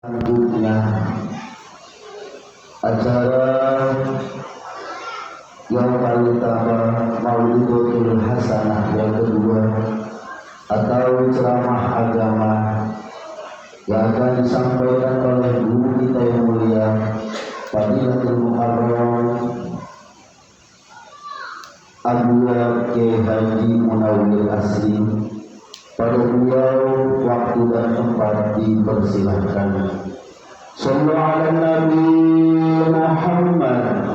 Selanjutnya acara yang pertama Maulidul Hasanah, yang kedua atau ceramah agama yang akan disampaikan oleh guru kita yang mulia Fadilatul Muharram Abu Kiai Haji Munawwir Asri. Pada beliau waktu dan tempat dipersilahkan. Sallu ala Nabi Muhammad.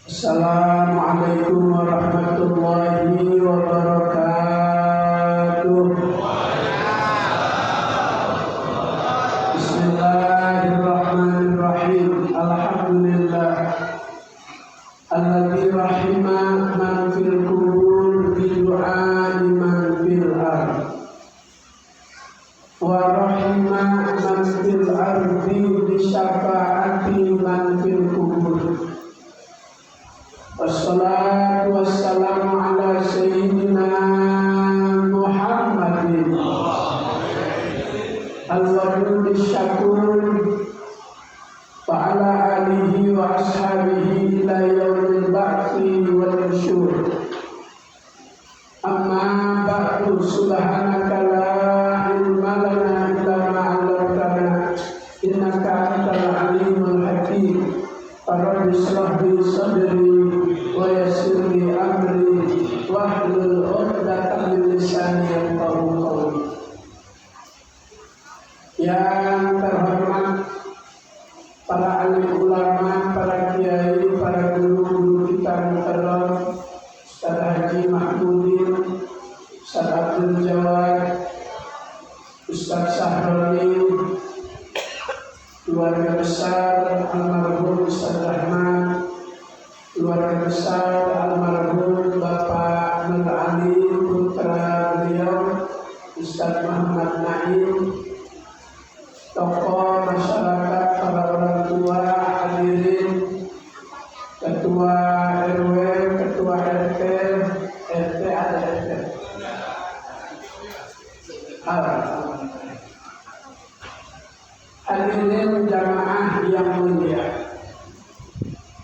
Assalamualaikum warahmatullahi wabarakatuh. Bismillahirrahmanirrahim. Alhamdulillah alladzi rahima man fil qubur bi du'ai man fil ard wa rahima man fil ardi bi syafaati man fil qubur. Wassalatu wassalamu ala sayyidina Muhammadin al-wadud syakur wa ala alihi wa ashabihi ila yaumil ba'thi wal nusyur. Amma ba'du, subhanaka la ilma lana illa ma 'allamtana innaka antal alimul hakim. Rabbi shrah li sadri wa yassir li amri wahlul 'uqdatam min lisani yafqahu qawli. Yang terhormat para alim ulama, para kiai, para guru-guru kita mukarram, Ustaz Haji Mahmudin, Ustaz Abdul Jawad, Ustaz Sahroni, keluarga besar almarhum Ustaz Rahman, keluarga besar almarhum Bapak Nur Ali, putra beliau Ustaz Muhammad Naim, tokoh masyarakat, para orang tua, hadirin, ketua RW, ketua RT, RT ada RT. Hadirin jamaah yang mulia,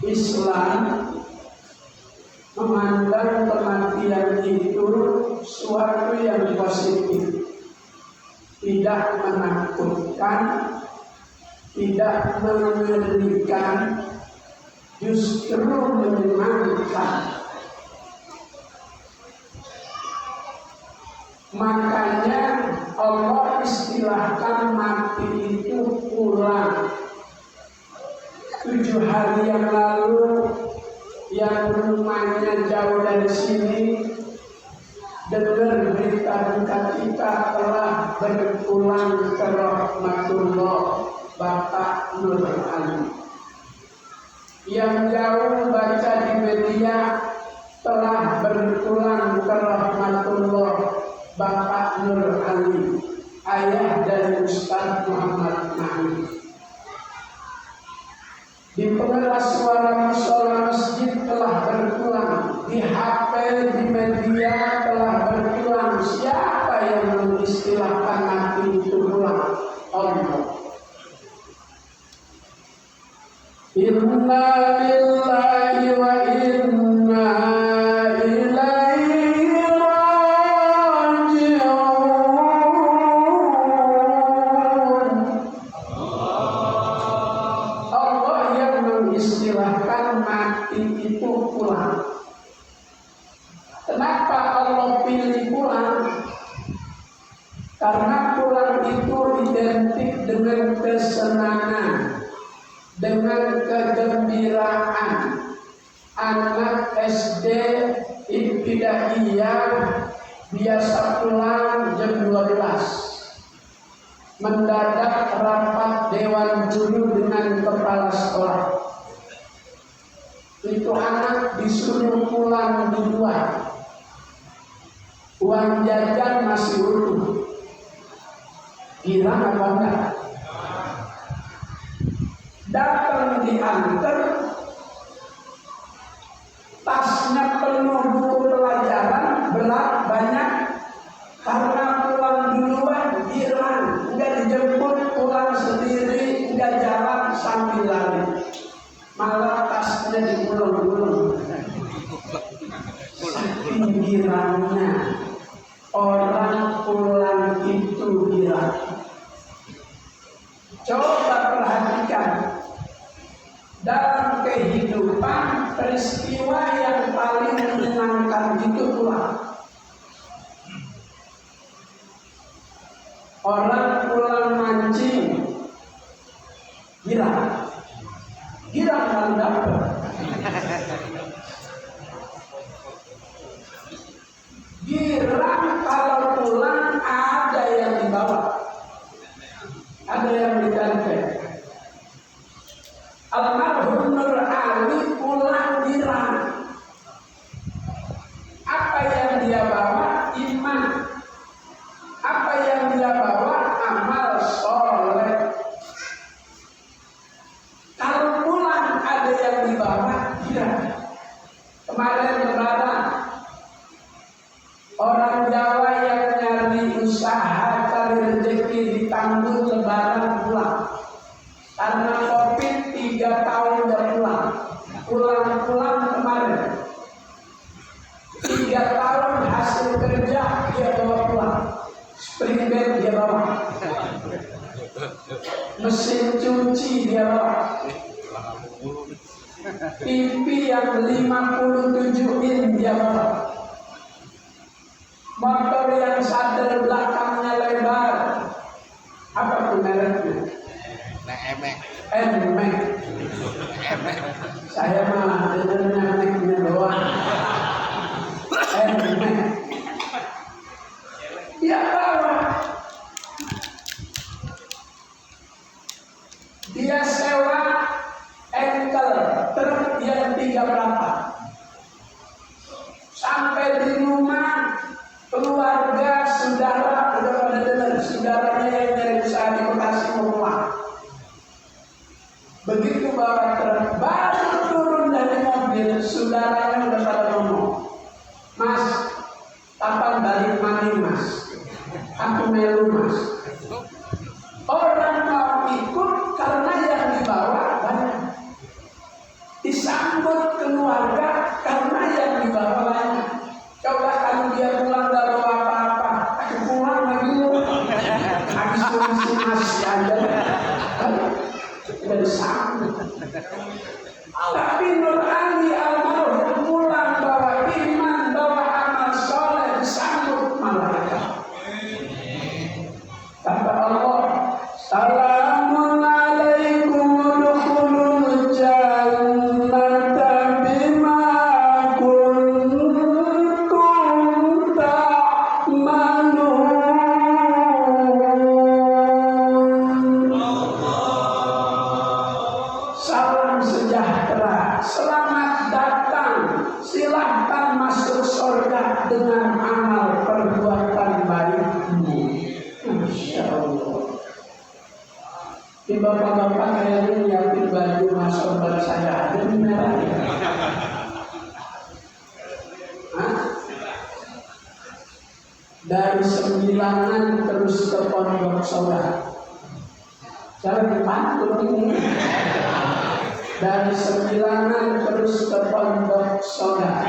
Islam memandang kematian itu suatu yang positif, tidak menakutkan, tidak mengerikan, justru menyenangkan. Makanya Allah istilahkan mati itu pulang. 7 hari yang lalu yang rumahnya jauh dari sini dengar berita duka cita telah berpulang ke rahmatullah Bapak Nur Ali. Yang jauh baca di media telah berpulang ke rahmatullah Bapak Nur Ali, ayah dari Ustaz Muhammad Naim. Di pengeras suara musola masjid telah berpulang, di HP, di media telah berpulang. Siapa yang mengistilahkan mati itu pulang? Allah. Inna lillahi wa inna istilahkan mati itu pulang. Kenapa Allah pilih pulang? Karena pulang itu identik dengan kesenangan, dengan kegembiraan. Anak SD ibtidaiyah biasa pulang jam 12. Mendadak rapat Dewan Juri dengan kepala sekolah. Itu anak disuruh pulang duluan. Uang jajan masih utuh. Gila apa enggak? Datang diantar, tasnya penuh buku pelajaran, berat banyak. Karena pulang duluan, hilang, enggak dijemput, pulang sendiri, enggak jalan sambil lari. Malah tasnya digulung-gulung. Saking girangnya orang pulang itu girang. Coba perhatikan dalam kehidupan peristiwa yang paling menyenangkan itu pulang. Orang pulang mancing, girang kalau dapat. Girang kalau pulang ada yang dibawa, ada yang digantung. Almarhum Nur Ali pulang girang. Apa yang dia bawa? Iman. Apa yang dia bawa? Amal soleh. Kalau pulang ada yang dibawa, girang. Kemarin lebaran, orang Jawa yang nyari usaha cari rezeki di Tanggul lebaran pulang. Karena Covid 3 tahun udah pulang. Pulang kemarin. 3 tahun hasil kerja dia bawa pulang. Spring bed dia bawa. Mesin cuci dia bawa. TV yang 57 in dia bawa. Motor yang sadel belakangnya lebar. Apa tuh mereknya? Nmax. Saya mah dengarnya Mac-nya doang. Nmax. Dia bawa. Dia sewa engkel truk yang 3 berapa. Sampai di rumah keluarga, saudara, udah pada dengar saudaranya yang dari usaha di Bekasi mau pulang. Begitu bawa truk, baru turun dari mobil, saudaranya udah pada ngomong, "Mas, kapan balik mani mas? Aku melu mas." Orang mau ikut karena yang dibawa banyak. Disambut keluarga karena yang dibawa banyak. Coba kalau dia pulang gak bawa apa-apa, aku pulang lagi lu. Habis ngisi nasi aja. Udah disambut. Tapi Nur Ali almarhum pulang bawa iman, bawa amal soleh, disambut malaikat. Kata Allah, "Salamun alaikum udkhulul jannata bima kuntum ta'malun." Salam sejahtera, selamat datang, silahkan masuk surga dengan amal perbuatan baikmu. Masya Allah. Di bapak-bapak kayak ini nyiapin baju masuk pada saya ada di merah ya. Dari Sembilanan terus ke Pondok Soga. Cara dipantun ini. Dari Sembilanan terus ke Pondok Soga.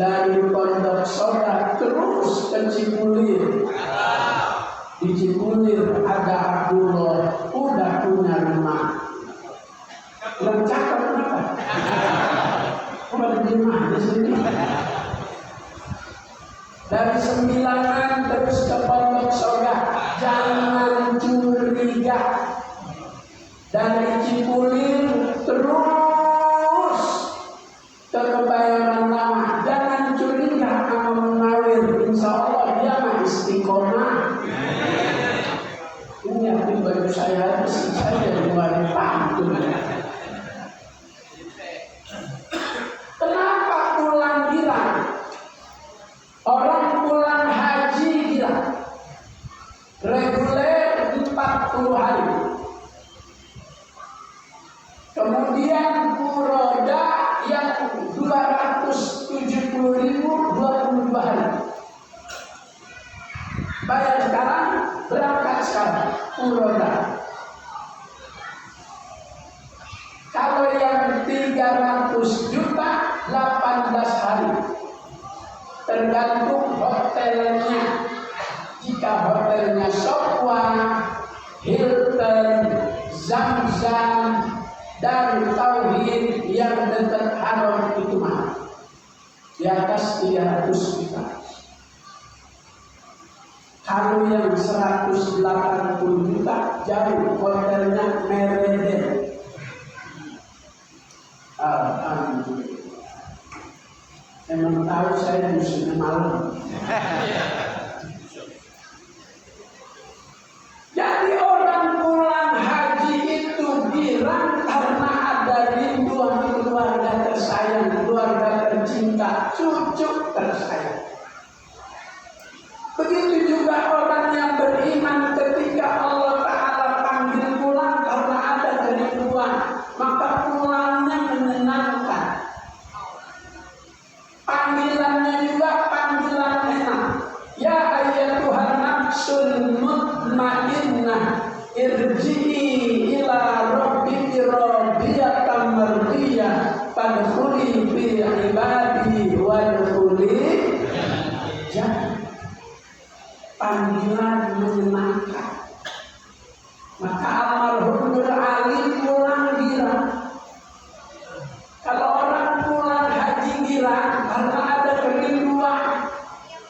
Dari Pondok Soga terus ke Cipulir. Di Cipulir ada Abdullah, udah punya rumah. Yang cakep kenapa? Udah di mana di sini? Dari Sembilanan terus ke Pondok Soga, jangan curiga. Dari Cipulir terus ke Kebayoran Lama, jangan curiga sama Munawir. Insya Allah dia mah istiqomah. Ini baju saya. 300 juta 18 hari. Tergantung hotelnya. Jika hotelnya Sofwa, Hilton, Zamzam, dan Tauhid yang dekat haram itu mahal. Di atas 300 juta. Kalau yang 180 juta jauh, hotelnya Mereden. Alhamdulillah. Emang tahu saya musuhnya malam. Jadi orang pulang haji itu girang karena ada rinduan keluarga tersayang, keluarga tercinta, cucu tersayang. Begitu juga orang yang beriman ketika Allah Ta'ala panggil pulang karena ada kerinduan, maka pulangnya menyenangkan. Panggilannya juga panggilan enak. Ya ayyatuhan nafsul mutmainnah irji'i ila rabbiki radiyatan mardiyah fadkhuli fi ibadi wadkhuli jannah. Panggilan menyenangkan. Maka almarhum Nur Ali pulang girang. Kalau orang pulang haji girang karena ada kerinduan,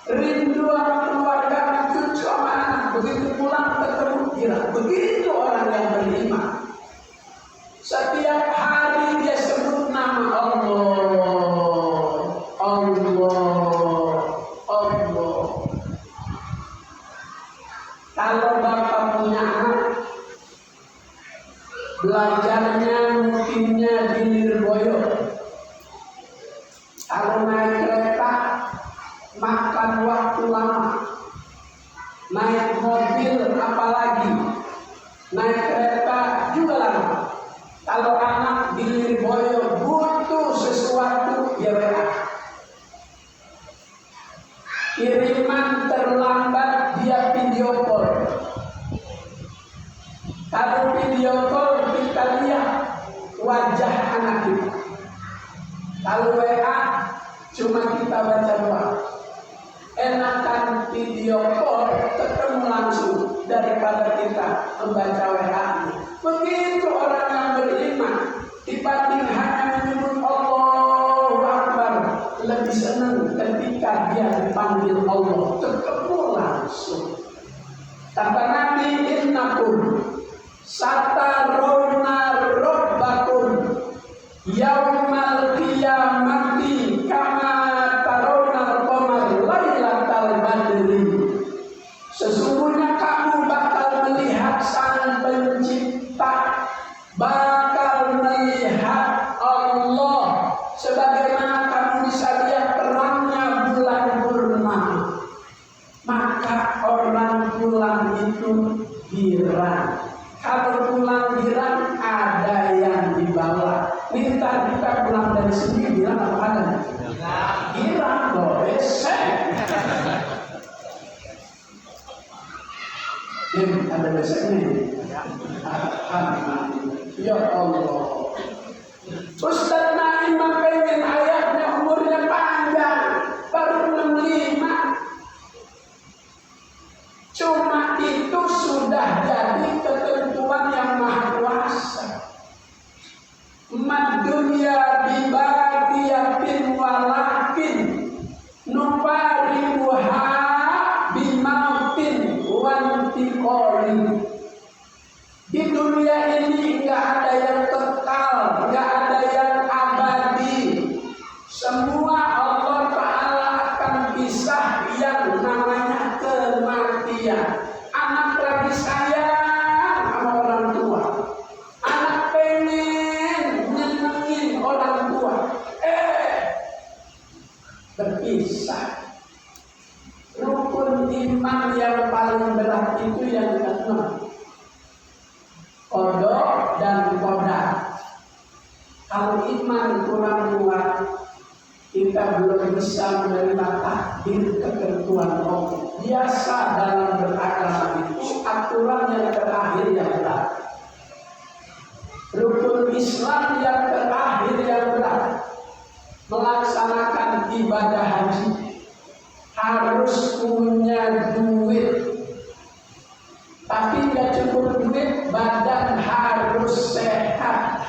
rinduan keluarga, cucu sama anak. Begitu pulang ketemu girang. Begitu orang yang beriman. Setiap hari dia sebut nama Allah, Allah, Allah. Kalau bapak punya anak, belajarnya mungkinnya di Lirboyo. Kalau naik kereta, makan waktu lama. Naik mobil apalagi, naik kereta juga lama. Kalau anak di Lirboyo butuh sesuatu, ya WA. Kiriman terlambat, dia video call. Kalau video call kita lihat wajah anak kita. Kalau WA cuma kita baca doang. Enakan video call ketemu langsung daripada kita membaca WA. Begitu orang yang beriman dibanding hanya menyebut Allahu Akbar, lebih senang ketika dia dipanggil Allah, ketemu langsung. Kata Nabi, innakum sataruna rabbakum yaumal qiyamati kama tarawna al-qamar lailatal badri. Sesungguhnya kamu bakal melihat Sang Pencipta, bakal melihat Allah sebagaimana kamu bisa lihat terangnya bulan purnama. Maka orang pulang itu girang. Kalau pulang girang ada yang dibawa. Minta kita pulang dari sini girang apa ada? Girang loh, ini ada beseknya. Ya Allah. Ustaz Naim pengen ayahnya umurnya panjang, baru 65. Cuma itu sudah jadi ketentuan yang maha kuasa. Mad dunya bibaqiyatin walakin nufariquha bimautin wantiqali. Di dunia ini enggak ada yang kekal, enggak ada yang abadi. Semua Allah Ta'ala akan pisah yang namanya kematian. Anak lagi sayang sama orang tua, anak pengen nyenengin orang tua, berpisah. Rukun iman yang paling berat itu yang keenam, qada dan qadar. Kalau iman kurang kuat, kita belum bisa menerima takdir ketentuan Allah. Biasa dalam beragama itu aturan yang terakhir yang berat. Rukun Islam yang terakhir yang ibadah haji harus punya duit, tapi nggak cukup duit, badan harus sehat.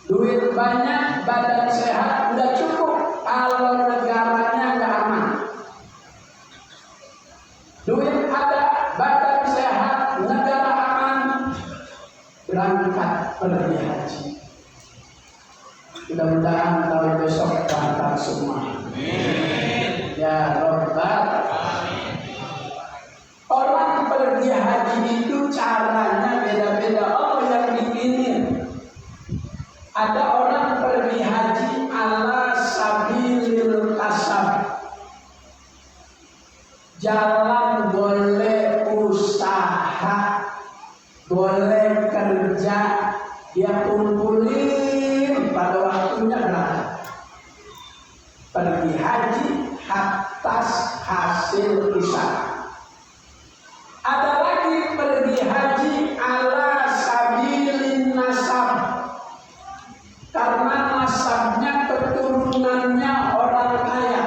Duit banyak, badan sehat nggak cukup kalau negaranya nggak aman. Duit ada, badan sehat, negara aman, berangkat pergi haji. Mudah-mudahan tahun besok berangkat semua. Ya Rabbal. Orang pergi haji itu caranya beda-beda. Oh, yang dipilih. Ada orang pergi haji ala sabilil kasab. Jalan boleh usaha, boleh kerja, dia kumpulin pada waktunya berangkat. Pergi haji atas hasil usaha. Ada lagi pergi haji ala sabilin nasab, karena nasabnya keturunannya orang kaya,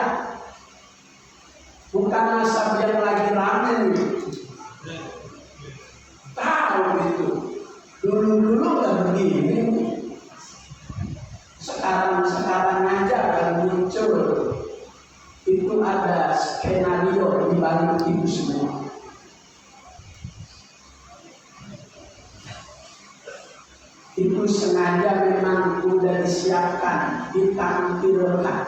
bukan nasab yang lagi rame. Tahu itu dulu nggak begini, sekarang aja baru muncul. Itu ada skenario di balik itu semua. Itu sengaja memang sudah disiapkan, ditampilkan.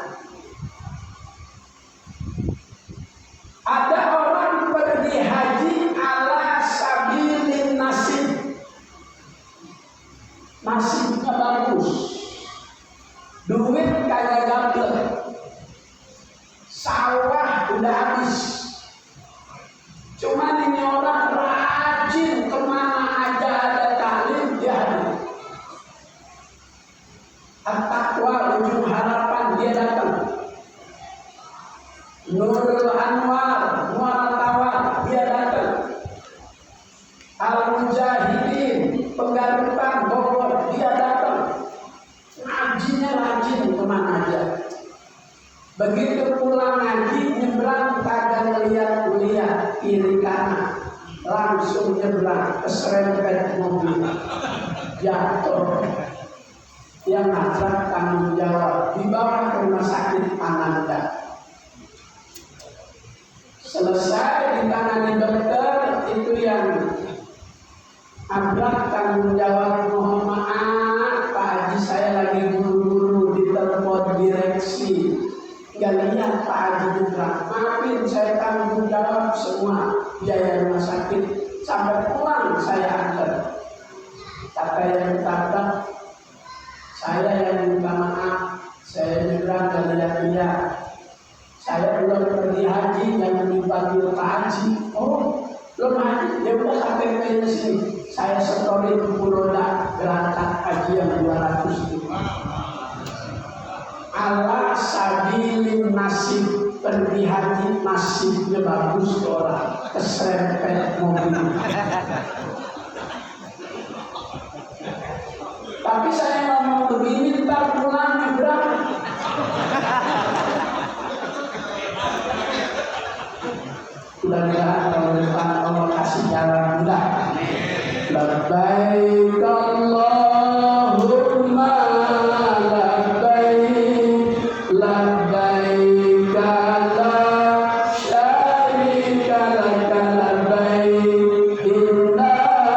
Ada orang pergi haji ala sabilin nasib. Nasibnya bagus, duit kagak dapet, sawah udah habis. Cuman ini orang rajin, kemana aja ada taklim dia hadir. At-Taqwa ujung harapan dia datang. Nurul Anwar Mu'tawar dia datang. Al-Mujahidin Penggarutan Bogor dia datang. Ngajinya rajin kemana aja. Begitu pulang ngaji, nyebrang kagak lihat kuliah kiri kanan, langsung nyebrang keserempet mobil, jatuh. Yang nabrak tanggung jawab, dibawa ke rumah sakit Ananda. Selesai ditangani dokter, itu yang nabrak tanggung jawab, mohon maaf Pak Haji, saya lagi buru-buru di telepon direksi, gak lihat Pak Haji nabrak. Maafin, saya tanggung jawab semua biaya rumah sakit, sampai pulang saya antar. Kata yang nabrak, saya yang minta maaf, saya nyebrang dan lihat-lihat. Saya belum pergi haji, jangan dipanggil Pak Haji. Oh, belum haji, ya udah sampai ke sini. Saya setori ke Puloda, berangkat haji yang 200 itu. Ala sabilin nasib, pergi haji nasibnya bagus ke orang, keserempet mobil. Tapi saya ngomong begini, ntar pulang nyebrang. Mudah-mudahan tahun depan Allah kasih jalan mudah. Labbaik Allahumma labbaik, labbaik la syarika laka labbaik, innal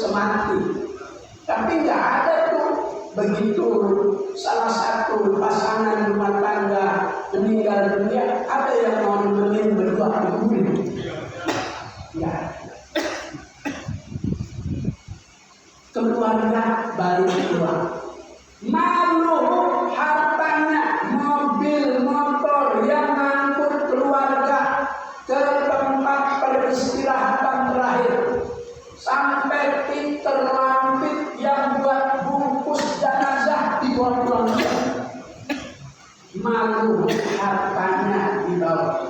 semati. Tapi nggak ada tuh begitu salah satu pasangan rumah tangga meninggal dunia, ada yang mau nemenin berdua dulu. Ya. Keluarga balik keluar. Malu hartanya, mobil, motor yang mengangkut keluarga ke tempat peristirahatan terakhir. Sampai pinter lampit yang buat bungkus jenazah dibawa pulang. Malu hartanya dibawa.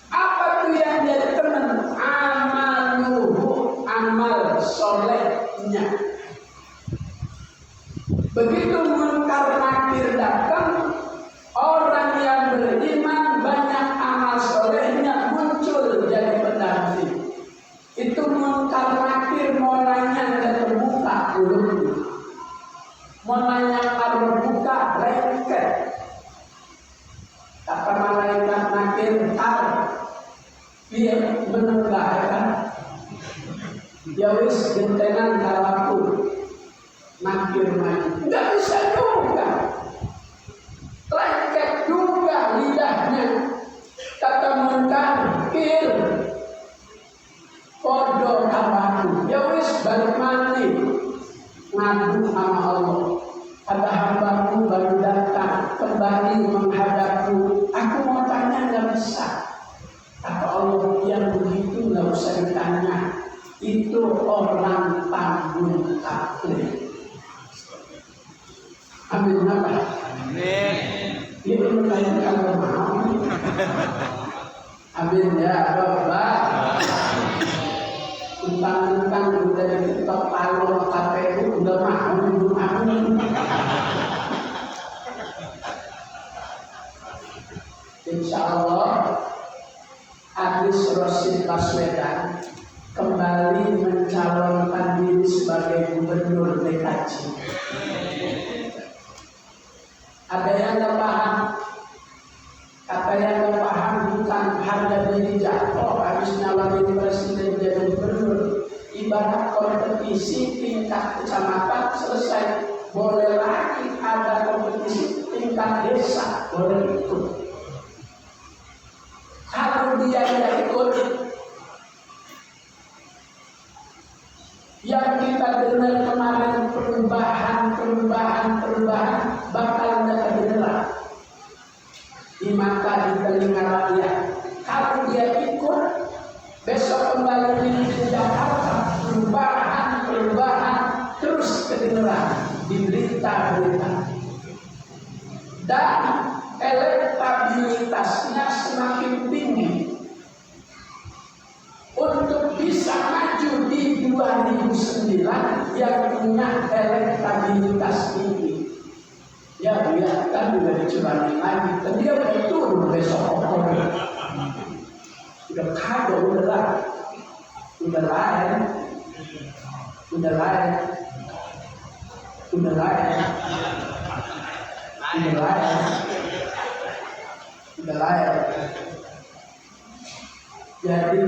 Apa tuh yang jadi teman? Amaluhu, amal solehnya. Begitu munkar nakir datang, orang yang beriman banyak amal solehnya muncul jadi pendamping. Itu munkar nakir mau nanya dan terbuka dulu. Mau nanya kalau buka lengket. Kata malaikat nakir tar. Dia menenggak kan. Ya wis gentenan kalaku. Nakir maju. Nggak bisa juga. Lengket juga lidahnya. Kata munkar nakir. Kodo kawanku, ya wis balik mandi ngadu sama Allah. Ada hambamu baru datang kembali menghadapku. Aku mau tanya nggak bisa. Kata Allah, yang begitu nggak usah ditanya. Itu orang tanggung taklim. Amin apa? Amin. Dia belum lain kalau mau. Amin ya Allah. Tentang udah diketok palu KPU udah mau. Insya Allah Anies Rashid Baswedan kembali mencalonkan diri sebagai gubernur DKI. Ada yang nggak paham? Kata yang nggak paham bukan harga diri jatuh habis nyalonin presiden jadi gubernur. Ibarat kompetisi tingkat kecamatan selesai, boleh lagi ada kompetisi tingkat desa, boleh ikut. Kalau dia tidak ikut, yang kita dengar kemarin perubahan bakal nggak kedengeran di mata di telinga rakyat. Kalau dia ikut, besok kembali di Jakarta, perubahan terus kedengeran di berita-berita. Dan elektabilitasnya semakin tinggi. Untuk bisa maju di 2009 yang punya elektabilitas tinggi. Ya dia kan juga dicurangi lagi. Dan dia udah turun besok Oktober. Udah kado, udah lain. Jadi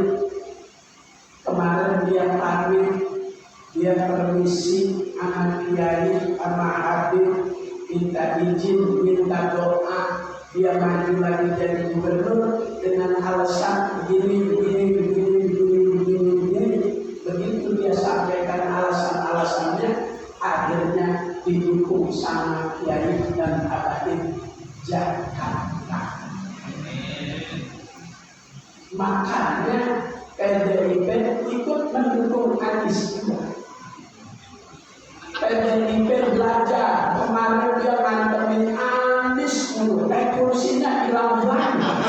kemarin dia pamit, dia permisi anak kiai sama Habib, minta izin, minta doa, dia maju lagi jadi gubernur dengan alasan begini. Begitu dia sampaikan alasan-alasannya, akhirnya didukung sama kiai dan Habib Jakarta. Makanya PDIP ikut mendukung Anies juga. PDIP belajar, kemarin dia ngantemin Anies dulu, kursinya hilang banyak.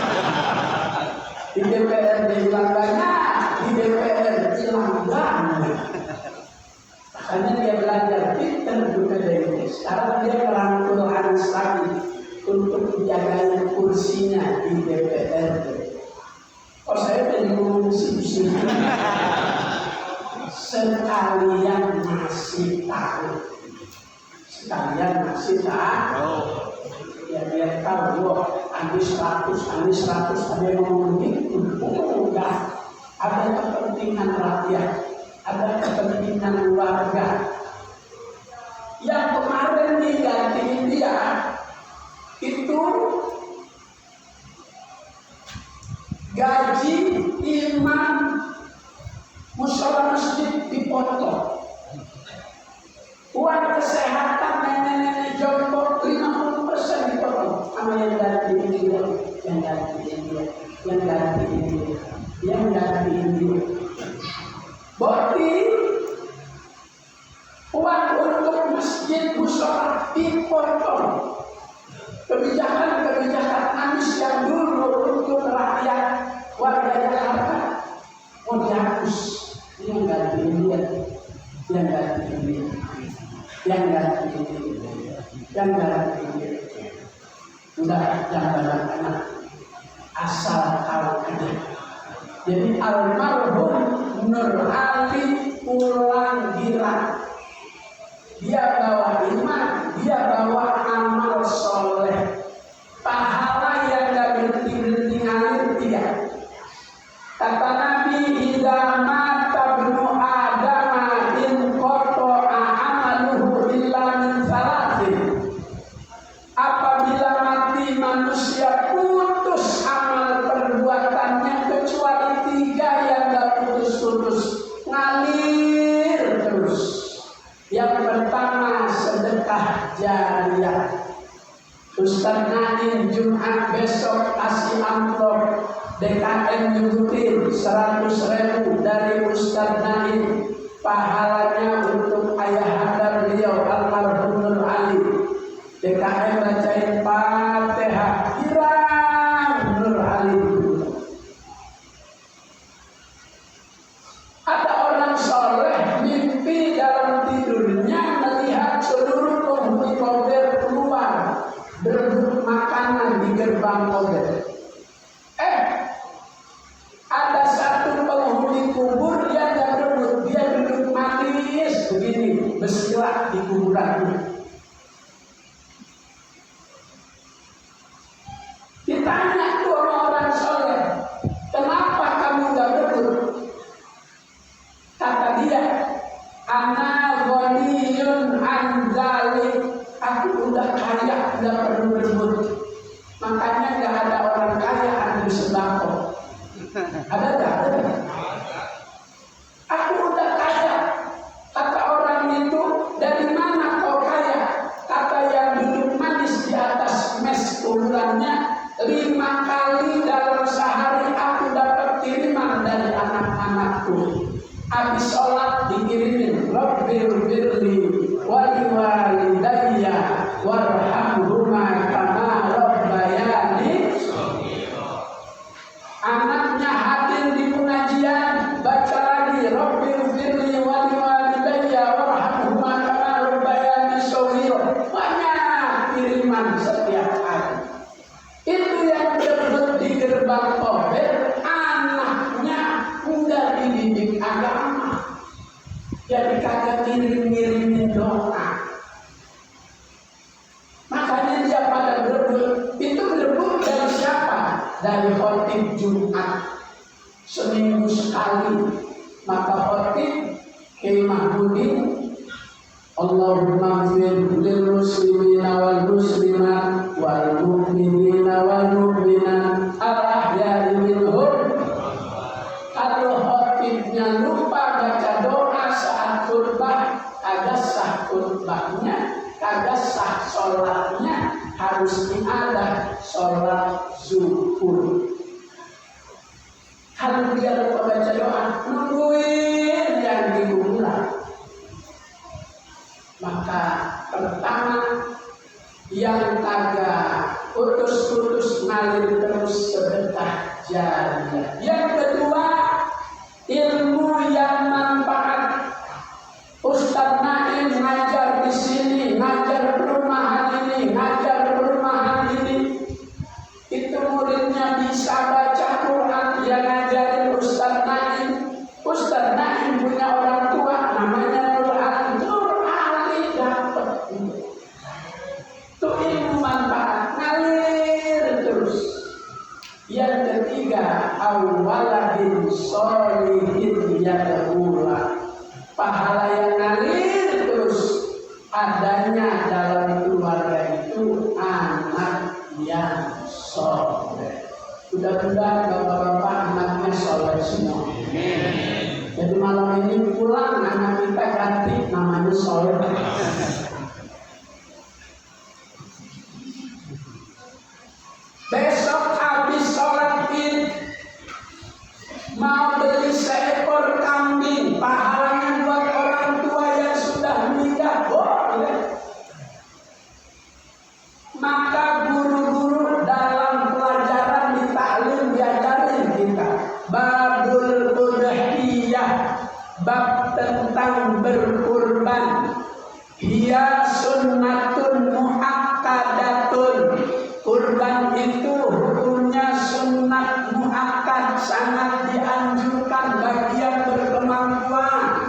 Di DPR hilang banyak, di DPR hilang banyak. Makanya dia belajar pinter juga dari sekarang dia merangkul Anies lagi untuk menjaga kursinya di DPR. Oh saya jadi mengungsi di sini. Sekalian masih tahu. Ya biar tahu, Anies 100, ada yang ngomong begitu. Oh enggak, ada kepentingan rakyat. ada kepentingan keluarga. Yang kemarin digantiin dia itu gaji imam musola masjid dipotong. Uang kesehatan nenek-nenek jompo 50% dipotong. Sama yang gantiin dia, yang gantiin dia, yang gantiin dia, yang gantiin dia. Berarti uang untuk masjid musola dipotong. Kebijakan-kebijakan Anies yang dulu untuk rakyat warga Jakarta mau dihapus. Yang gantiin dia, yang gantiin dia, yang gantiin dia, yang gantiin dia. Enggak, jangan anak asal tahu aja. Jadi almarhum Nur Ali Pulanggira, dia bawa iman, dia bawa amal soleh, pahala yang gak berhenti-berhenti ngalir tidak. Kata Nabi, idza mata ibnu Adam in qata'a amaluhu illa min salasin. Apabila mati manusia putus amal perbuatannya kecuali 3 yang gak putus-putus, ngalir terus. Yang pertama sedekah jariyah. Ustaz Naim Jumat besok kasih amplop DKM nyebutin 100.000 dari Ustaz Naim, pahalanya untuk ayahanda beliau almarhum Nur Ali. DKM bacain Fatihah, hilang Nur Ali. Ada orang soleh mimpi dalam tidurnya melihat seluruh penghuni mobil keluar berebut makanan di gerbang mobil. Ada satu penghuni kubur yang gak berebut, dia duduk manis begini, bersilah di kuburannya. Ditanya tuh orang soleh, kenapa kamu gak berebut? Kata dia, ana ghaniyun an dzalik, aku udah kaya, udah perlu berebut. Makanya gak ada orang kaya antri sembako. Ada gak? Aku udah kaya. Kata orang itu, dari mana kau kaya? Kata yang duduk manis di atas mes kuburannya, 5 kali dalam sehari aku dapat kiriman dari anak-anakku. Habis sholat dikirimin, Rabbil birli wali walidayya warhamhuma kama rabbayani. Anaknya hadir di pengajian, baca lagi Rabbil birli wali walidayya warhamhuma kama rabbayani shaghira. Banyak kiriman setiap hari. Itu yang berebut di gerbang mobil, anaknya enggak dididik agama, jadi kagak ngirim-ngirimin doa. Makanya dia pada berebut. Itu berebut dari siapa? Dari khotib Jumat seminggu sekali. Maka khotib Kiai Mahmudin, Allahumma ighfir lil muslimina wal muslimat wal mu'minina wal mu'minat al-ahya'i minhum. Kalau khotibnya lupa baca doa saat khutbah, kagak sah khutbahnya, kagak sah sholatnya, harus diadah sholat zuhur. Kalau dia lupa baca doa, nungguin yang diulang. Maka pertama, yang kagak putus-putus ngalir terus sedekah jariyah. Yang kedua, ilmu yang manfaat. Ustaz Naim ngajar di sini, ngajar perumahan ini, ngajar perumahan ini. Itu muridnya bisa baca Quran, dia ngajarin Ustaz Naim. Ustaz Naim punya orang tua namanya Nur Ali. Nur Ali dapat itu ilmu manfaat, ngalir terus. Yang ketiga, awaladin sholihin yad'ula. namanya soleh. Besok habis sholat Id mau beli seekor kambing, pahalanya buat orang tua yang sudah meninggal, boleh. Maka guru-guru dalam pelajaran di taklim diajarin kita babul udhiyah, bab tentang berkurban. Hiya sunnatun muakkadatun. Kurban itu hukumnya sunnat muakkad, sangat dianjurkan bagi yang berkemampuan.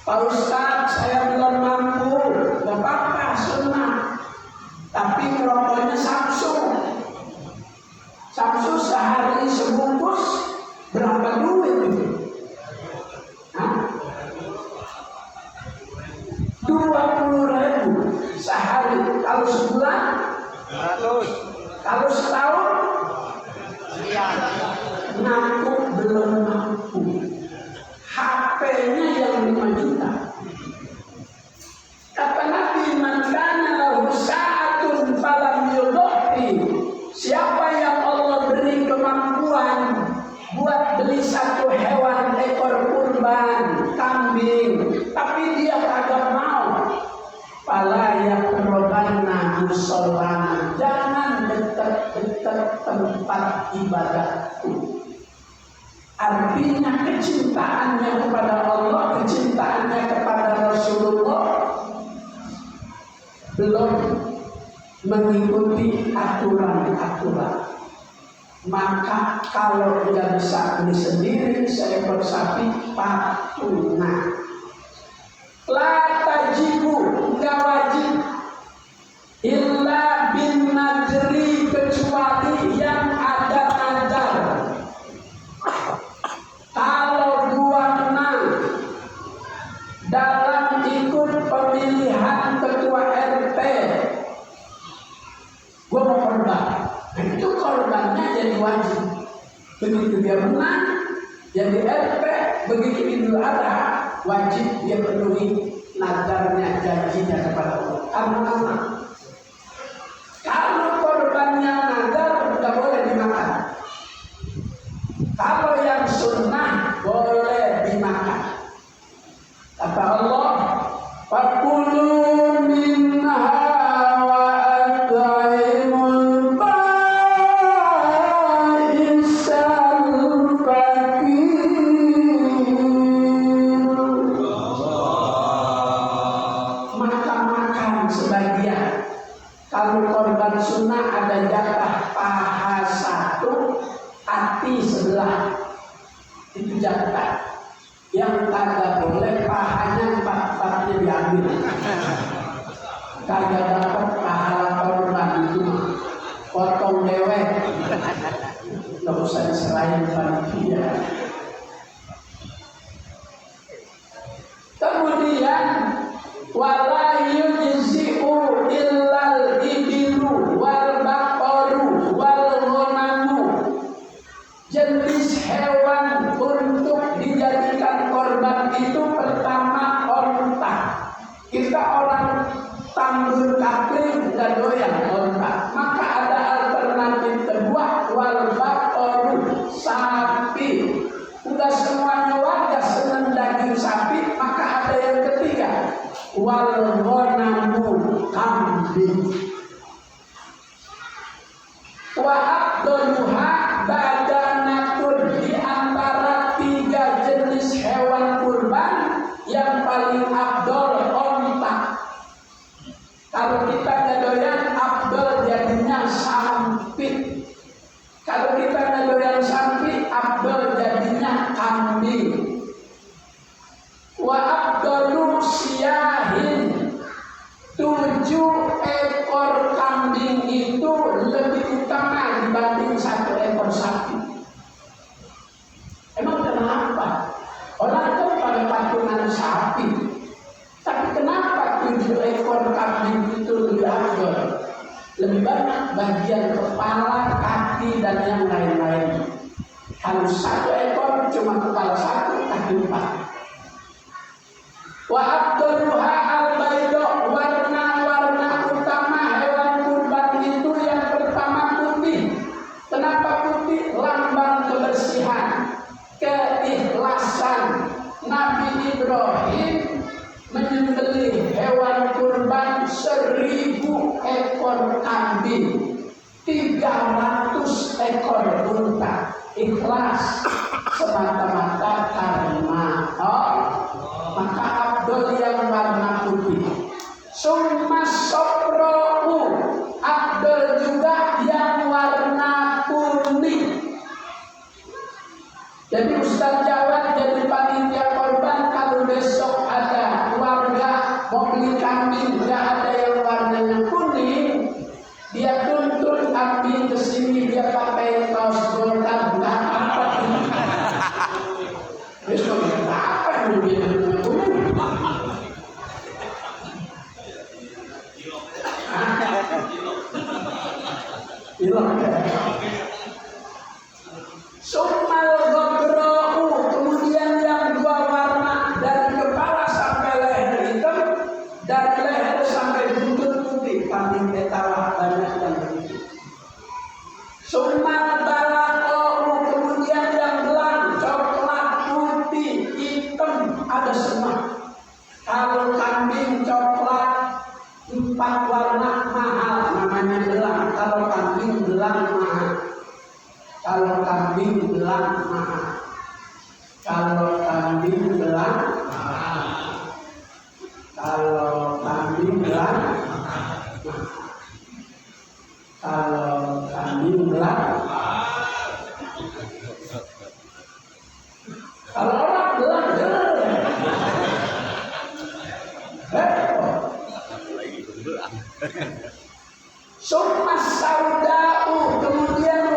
Pak Ustaz, saya belum mampu, gak apa-apa, sunnah. Tapi rokoknya Samsung sehari sebungkus berapa duit itu? 20.000 sehari. Kalau sebulan 100. Kalau setahun ngaku belum mampu. HP-nya yang 5 juta. Kata Nabi, man kana lahu sa'atun falam yudhi. Siapa yang Allah beri kemampuan buat beli satu hewan ekor kurban, kambing, tapi dia kagak mau, fala yaqrabanna musallana, jangan dekat-dekat tempat ibadahku. Artinya kecintaannya kepada Allah, kecintaannya kepada Rasulullah belum mengikuti aturan-aturan. Maka kalau tidak bisa beli sendiri seekor sapi patungan, la tajibu, enggak wajib, illa bin nadri, kecuali yang ada nadar. Kalau gua menang dalam ikut pemilihan ketua RT, gua mau korban. Nah, itu korbannya jadi wajib. Begitu dia menang jadi RT, begitu Idul Adha wajib dia penuhi nadarnya, janjinya kepada Allah. Karena kalau korbannya nadar tidak boleh dimakan. Kalau yang sunnah boleh dimakan. Kata Allah, fakulu minha wa at'imul ba'isal faqir. Maka makan sebagian. Kalau korban sunnah ada jatah paha 1, hati sebelah, itu jatah. Yang kagak boleh pahanya 4-4-nya diambil. Kagak dapat pahala korban itu, potong dewek, nggak usah diserahin panitia. Kemudian wala yujzi'u illal ibilu wal baqaru wal ghanamu. Jenis hewan untuk dijadikan korban itu pertama onta. Kita orang Tambun Kapling nggak doyan onta, maka ada alternatif kedua, wal baqaru, sapi. Udah semuanya warga senang daging sapi, maka ada yang ketiga, wal ghanamu, kambing. Wa abduluha badanatun, di antara 3 jenis hewan kurban yang paling abdol onta. Kalau kita nggak doyan abdol jadinya sampit. Kalau kita nggak doyan sampit, abdol jadinya kambing. Wa abdolu siyahin, 7 ekor kambing itu lebih utama dibanding 1 ekor sapi. Emang kenapa? Orang itu pada patungan sapi, tapi kenapa 7 ekor kambing itu lebih afdol? Lebih banyak bagian kepala, kaki, dan yang lain-lain. Kalau 1 ekor cuma kepala 1, kaki 4. Wa alasan Nabi Ibrahim menyembelih hewan kurban 1000 ekor kambing, 300 ekor unta, ikhlas semata-mata karena maka Abdul yang warna putih. Summa sopro'u, Abdul juga yang warna kuning. Jadi Ustaz Jawad jadi panitia korban, kalau besok ada keluarga mau beli kambing nggak ada yang warnanya kuning, dia tuntun kambing ke sini, dia pakai kaos Golkar, nggak apa-apa. Besok apa yang dia kuning? Summal ghabra'u, kemudian yang 2 warna, dari kepala sampai leher hitam, dari leher sampai buntut putih, kambing betawah banyak yang begitu. Summal balaqa'u, kemudian yang belang, coklat, putih, hitam, ada semua. Kalau kambing coklat 4 warna mahal, namanya belang. Kalau kambing belang mahal. Kalau kambing belang mahal. Kalau kambing belang mahal. Kalau kambing belang mahal. Kalau kambing belang mahal. Kalau orang belang Summa sauda'u, kemudian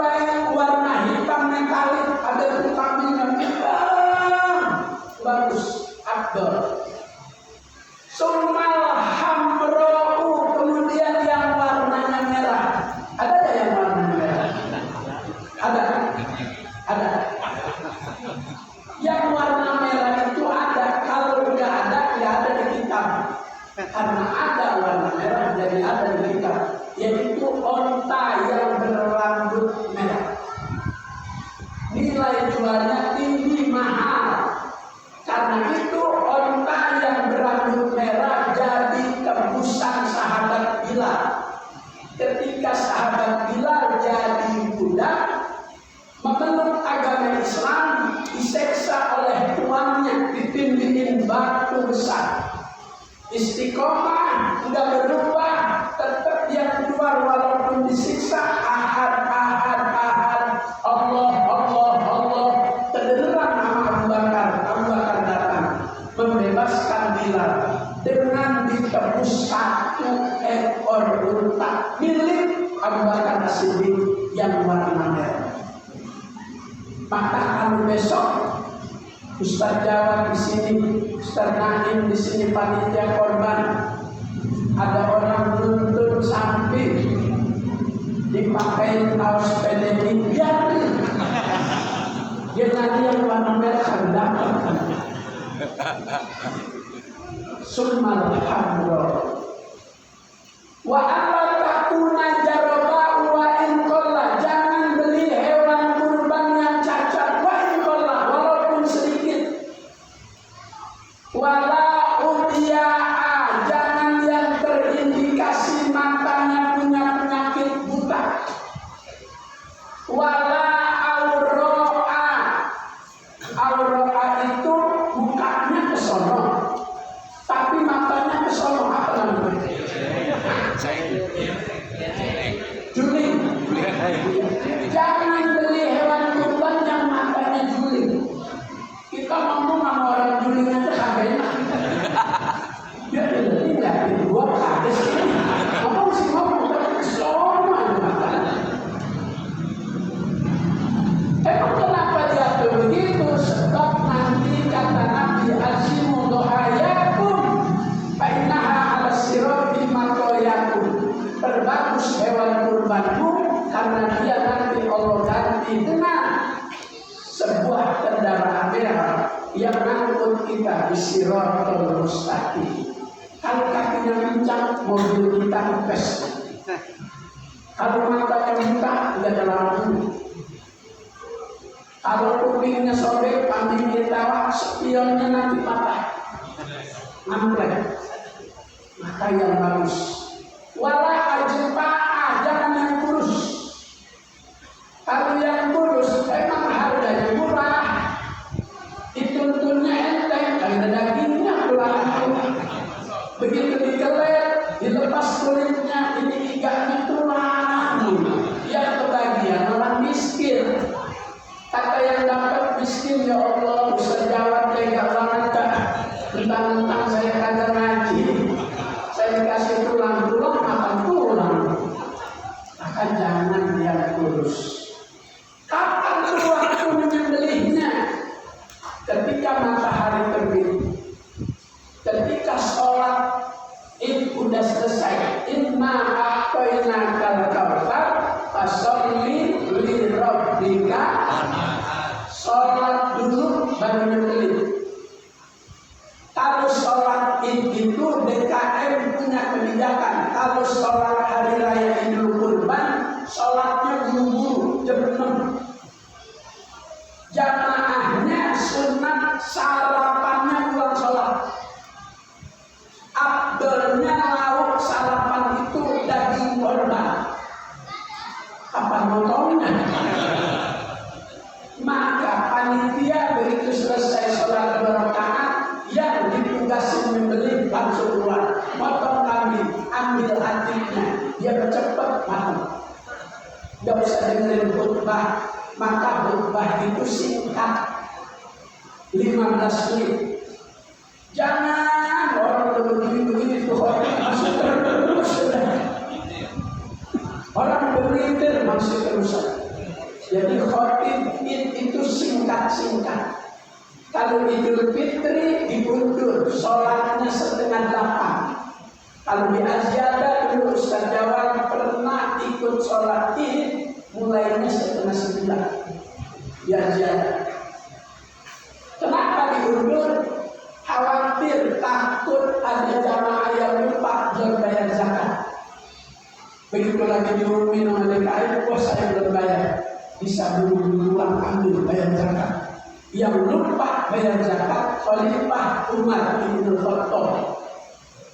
warna hitam metalik, ada kambing yang hitam bagus, Abdul. Summal hamra'u, kemudian yang warnanya merah. Ada nggak yang warnanya merah? Ada. Yang warna merah itu ada, kalau nggak ada ya ada di kitab. Karena ada warna merah jadi ada di kitab, yaitu onta yang berambut merah. Nilai jualnya tinggi, mahal. Karena itu onta yang berambut merah jadi tebusan sahabat Bilal. Ketika sahabat Bilal jadi budak, memeluk agama Islam, diseksa oleh tuannya, ditindihin batu besar. Istiqomah, tidak berubah, tetap dia keluar walaupun disiksa. Ahad, Allah, terdengar nama Abu Bakar datang membebaskan Bilal dengan ditebus 1 ekor unta milik Abu Bakar As-Siddiq yang warna merah. Maka kalau besok Ustaz Jawad di sini, Ustaz Naim di sini, panitia korban, ada orang nuntun samping dipakai kaos PDI, biarin. Dia nanti yang warna merah dapat. Summal hamra wa alla takuna jaraba wa in qalla, jangan beli hewan kurban yang cacat, wa in qalla, walaupun sedikit. Wala ubiya'a, jangan yang terindikasi matanya punya penyakit buta. Wala auro'a itu mukanya kesono, tapi matanya kesono. Apa namanya? Juling. Jangan beli hewan kurban yang matanya juling. Kita ngomong sama orang juling aja kagak enak. Dia tidak dibuat habis ini. Ngomong sih ngomong tapi kesono aja matanya. Emang kenapa dia begitu? Sebab nanti kata Nabi azimu dohayakum fa'innaha ala sirati matoyakum. Perbagus hewan kurbanmu karena dia nanti Allah ganti dengan sebuah kendaraan merah yang ngangkut kita di siratal mustaqim. Kalau kakinya pincang, mobil kita kempes. Kalau matanya buta, tidak ada lampu. Kalau kupingnya sobek, kambing kita ngamplek. Maka yang bagus. Wala ajpa'a, jangan yang kurus. Kalau yang kurus memang harganya murah. Dituntunnya enteng, karena dagingnya pulang. Begitu dikelet, dilepas kulitnya, ini iganya tulang. Yang kebagian orang miskin. Kata yang dapat miskin, ya Allah, bisa jawab tega banget tak? Tentang saya kagak ngaji, saya kasih tulang-tulang makan tulang. Maka jangan yang kurus. Kapan waktu menyembelihnya? Ketika matahari terbit, ketika sholat itu sudah selesai. Inna a'tainakal kautsar fasholli li rabbika. Sholat dulu baru menyembelih. Kalau sholat itu DKM punya kebijakan. Kalau sholat hari raya Idul Kurban, sholatnya buru-buru jam 6. Jamaahnya sunat, sarapannya pulang sholat. Abdulnya lauk sarapan itu daging korban. Kapan motongnya? Maka panitia begitu selesai sholat 2 rakaat, yang ditugasi membeli langsung keluar, motong kambing, ambil hatinya, dia cepat matang. Gak usah dengerin khutbah, maka khutbah itu singkat, 15 menit. Jangan orang begini tuh orang masih terus, orang berintir masih terus. Jadi khotib itu singkat-singkat. Kalau Idul Fitri diundur, sholatnya 7:30. Kalau di Aziada dulu Ustaz Jawa pernah ikut sholat Id, mulainya 8:30 di Aziada. Kenapa diundur? Khawatir, takut ada jamaah yang lupa belum bayar zakat. Begitu lagi diumumin oleh DKI, wah saya belum bayar. Bisa dulu ambil bayar zakat. Yang lupa bayar zakat Khalifah Umar bin Khattab.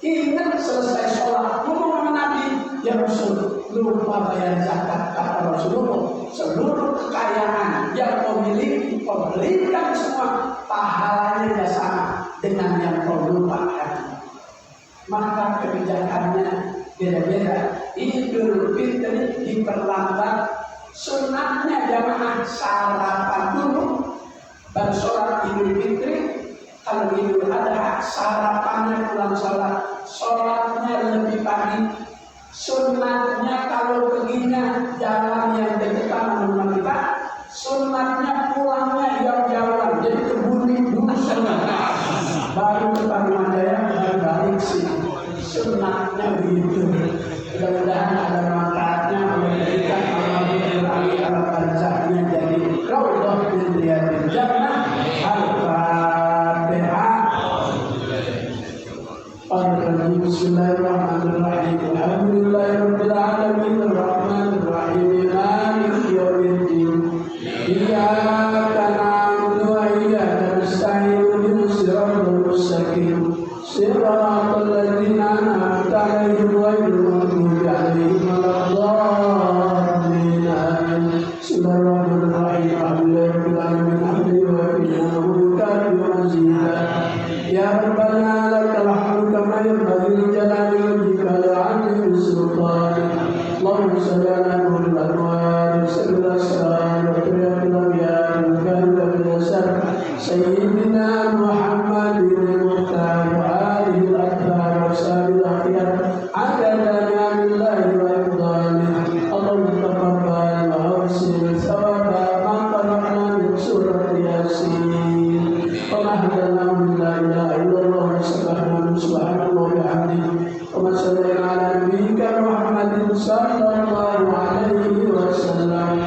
Ingat selesai sholat ngomong sama Nabi, ya Rasul, lupa bayar zakat. Kata Rasulullah, seluruh kekayaan yang kau miliki kau berikan semua, pahalanya sama dengan yang kau lupakan. Maka kebijakannya beda-beda. Idul Fitri diperlambat, sunatnya jamaah sarapan dulu baru sholat Idul Fitri. Kalau Idul Adha sarapannya pulang sholatnya lebih pagi. Sunatnya kalau perginya jalan yang dekat rumah kita, sunatnya pulangnya yang jauh, jadi kebun dulu baru ke Tarumanjaya dan balik sini. Sunatnya begitu. Mudah-mudahan ada manfaatnya, memberikan mengurangi alat barzahnya jadi raudhah min riyadil jannah. Al-Fatihah. Bismillahirrahmanirrahim. Alhamdulillahirabbil alamin arrahmanir rahim maliki yaumiddin. Iyyaka na'budu wa iyyaka nasta'in ihdinas siratal mustaqim. Siratal ladzina an'amta 'alaihim ghairil maghdubi 'alaihim waladdallin. Amin. Bismillahirrahmanirrahim. Alhamdulillahirabbil alamin hamdan wa bihamdihi wa mazidan. Ya Rabbana lakal hamdu kama yanbaghi li jalali wajhika wa 'azimi sultanik. Allahumma shalli ala nuril anwar sayyidina salam wa tayyibil anbiya wa karimil nasr sayyidina Muhammadin al-muhtar wa alihi al-athhar wa sahbihi al-akhyar adada ni'amillahi wa ridwanihi. Allahumma taqabbal wa ahsin thawaba ma qara'na min surati yasin wa mahdana min la ilaha illallah wa subhanallah wa bihamdihi wa sallallahu ala nabiyyika Muhammadin sallallahu alaihi wasallam.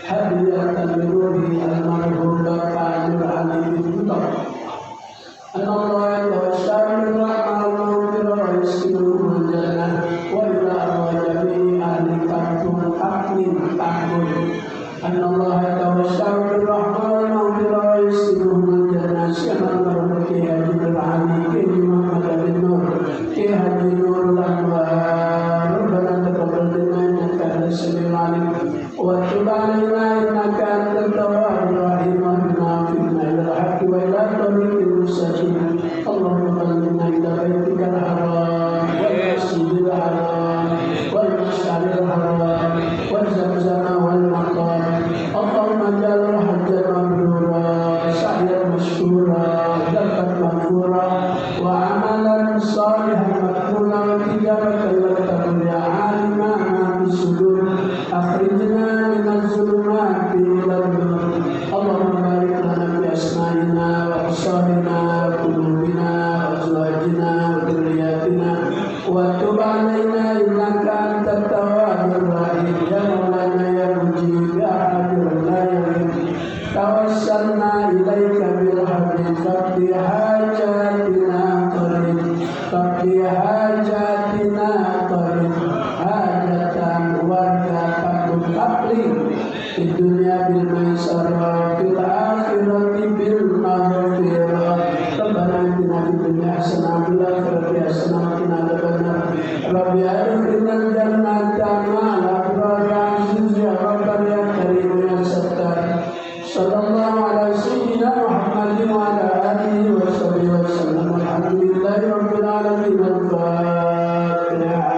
Hadiyatan min ruhi al-marhum Bapak Nur Ali bin Bukhari. Allah tawassalu rahmatullahi wa rizqul jannah wa ila awjami ahli katul aqlin tahun. Allah tawassalu rahmatullahi wa rizqul jannah syahal barakati Nur Ali bin Muhammad مشكورا ذكرا مغفورا وعملا صالحا مقبولا وتجارة لن تكن يا عالم ما في الصدور أخرجنا من الظلمات إلى النور اللهم بارك لنا في أسمائنا وأبصارنا وقلوبنا وأزواجنا وذرياتنا وتب علينا إنك أنت التواب الرحيم يا مولانا يا مجيب يا حاضر لا يغيب توسلنا إليك بالحبيب فاقضي حاجاتنا قريب فاقضي حاجاتنا قريب حاجة warga takut taklim di dunia bil maisarah fil akhirati bil maghfirah rabbana atina fid dunya hasanah wa fil akhirati hasanah wa qina adzabannar rabbi adkhilna jannata ma'al abrar aziz ya rabbal ya karim ya sattar sallallahu ala sayyidina muhammadin wa ala alihi wa sahbihi wa sallam alhamdulillahi rabbil alamin al-fatihah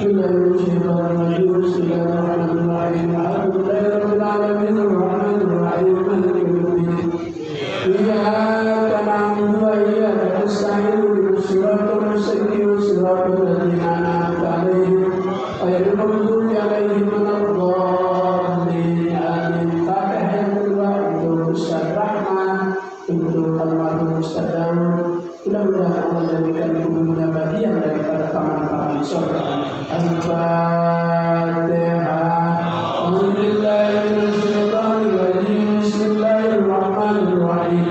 Bismillahirrahmanirrahim. Alhamdulillahirabbil alamin arrahmanir rahim maliki yaumiddin. Iyyaka na'budu wa iyyaka nasta'in ihdinas siratal mustaqim siratal ladzina an'amta 'alaihim ghairil maghdubi 'alaihim waladdallin. Amin. Fatihah yang kedua untuk Ustaz Rahman, untuk almarhum Ustaz Daud. Mudah-mudahan Allah jadikan hubungan bagian daripada paman-paman surga. Al-Fatihah. Bismillahirrahmanirrahim.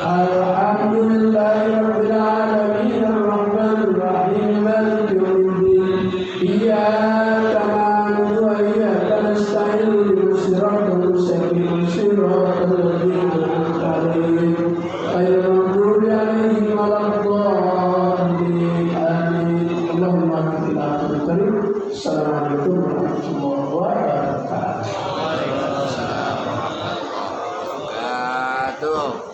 Alhamdulillahirabbil alamin arrahmanir rahim maliki yaumiddin. Iyyaka na'budu wa iyyaka nasta'in ihdinas siratal mustaqim siratal ladzina an'amta 'alaihim ghairil maghdubi 'alaihim waladdallin. Amin. Allahumma ighfir lana. Assalamualaikum warahmatullahi wabarakatuh. Waalaikumsalam warahmatullahi wabarakatuh.